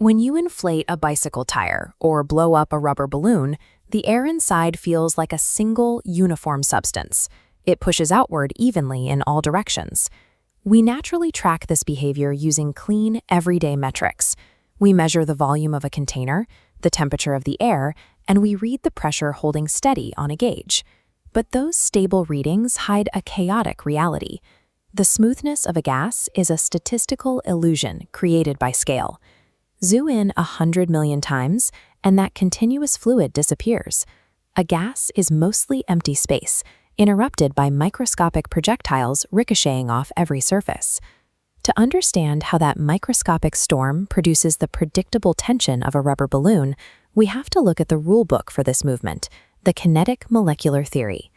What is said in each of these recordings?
When you inflate a bicycle tire or blow up a rubber balloon, the air inside feels like a single, uniform substance. It pushes outward evenly in all directions. We naturally track this behavior using clean, everyday metrics. We measure the volume of a container, the temperature of the air, and we read the pressure holding steady on a gauge. But those stable readings hide a chaotic reality. The smoothness of a gas is a statistical illusion created by scale. Zoom in 100 million times, and that continuous fluid disappears. A gas is mostly empty space, interrupted by microscopic projectiles ricocheting off every surface. To understand how that microscopic storm produces the predictable tension of a rubber balloon, we have to look at the rulebook for this movement, the kinetic molecular theory.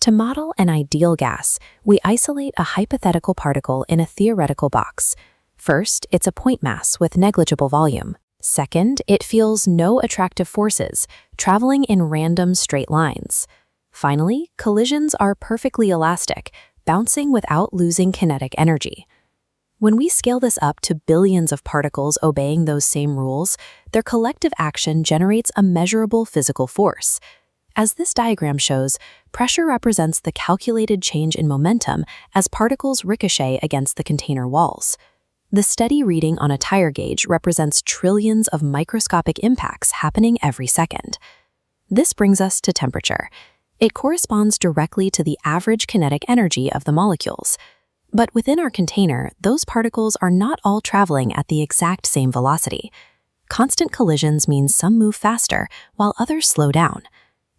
To model an ideal gas, we isolate a hypothetical particle in a theoretical box. First, it's a point mass with negligible volume. Second, it feels no attractive forces, traveling in random straight lines. Finally, collisions are perfectly elastic, bouncing without losing kinetic energy. When we scale this up to billions of particles obeying those same rules, their collective action generates a measurable physical force. As this diagram shows, pressure represents the calculated change in momentum as particles ricochet against the container walls. The steady reading on a tire gauge represents trillions of microscopic impacts happening every second. This brings us to temperature. It corresponds directly to the average kinetic energy of the molecules. But within our container, those particles are not all traveling at the exact same velocity. Constant collisions mean some move faster, while others slow down.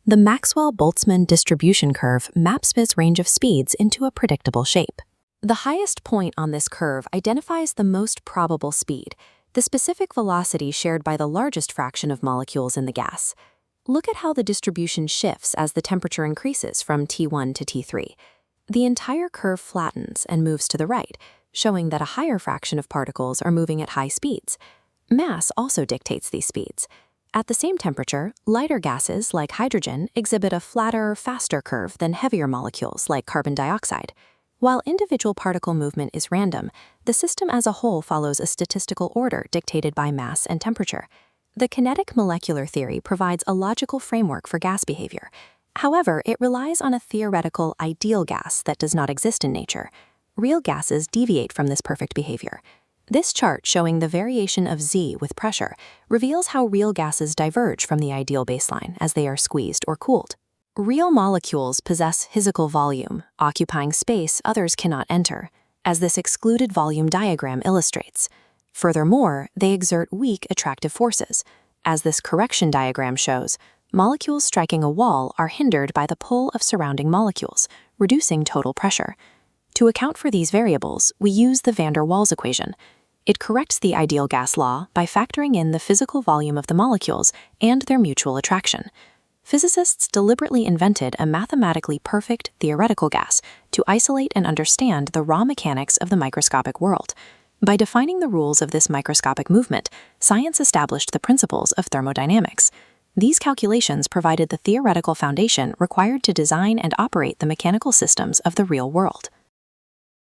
The Maxwell Boltzmann distribution curve maps this range of speeds into a predictable shape. The highest point on this curve identifies the most probable speed, the specific velocity shared by the largest fraction of molecules in the gas. Look at how the distribution shifts as the temperature increases from T1 to T3. The entire curve flattens and moves to the right, showing that a higher fraction of particles are moving at high speeds. Mass also dictates these speeds. At the same temperature, lighter gases like hydrogen exhibit a flatter, faster curve than heavier molecules like carbon dioxide. While individual particle movement is random, the system as a whole follows a statistical order dictated by mass and temperature. The kinetic molecular theory provides a logical framework for gas behavior. However, it relies on a theoretical ideal gas that does not exist in nature. Real gases deviate from this perfect behavior. This chart showing the variation of Z with pressure reveals how real gases diverge from the ideal baseline as they are squeezed or cooled. Real molecules possess physical volume, occupying space others cannot enter, as this excluded volume diagram illustrates. Furthermore, they exert weak attractive forces. As this correction diagram shows, molecules striking a wall are hindered by the pull of surrounding molecules, reducing total pressure. To account for these variables, we use the Vander Waals equation. It corrects the ideal gas law by factoring in the physical volume of the molecules and their mutual attraction. Physicists deliberately invented a mathematically perfect theoretical gas to isolate and understand the raw mechanics of the microscopic world. By defining the rules of this microscopic movement, science established the principles of thermodynamics. These calculations provided the theoretical foundation required to design and operate the mechanical systems of the real world.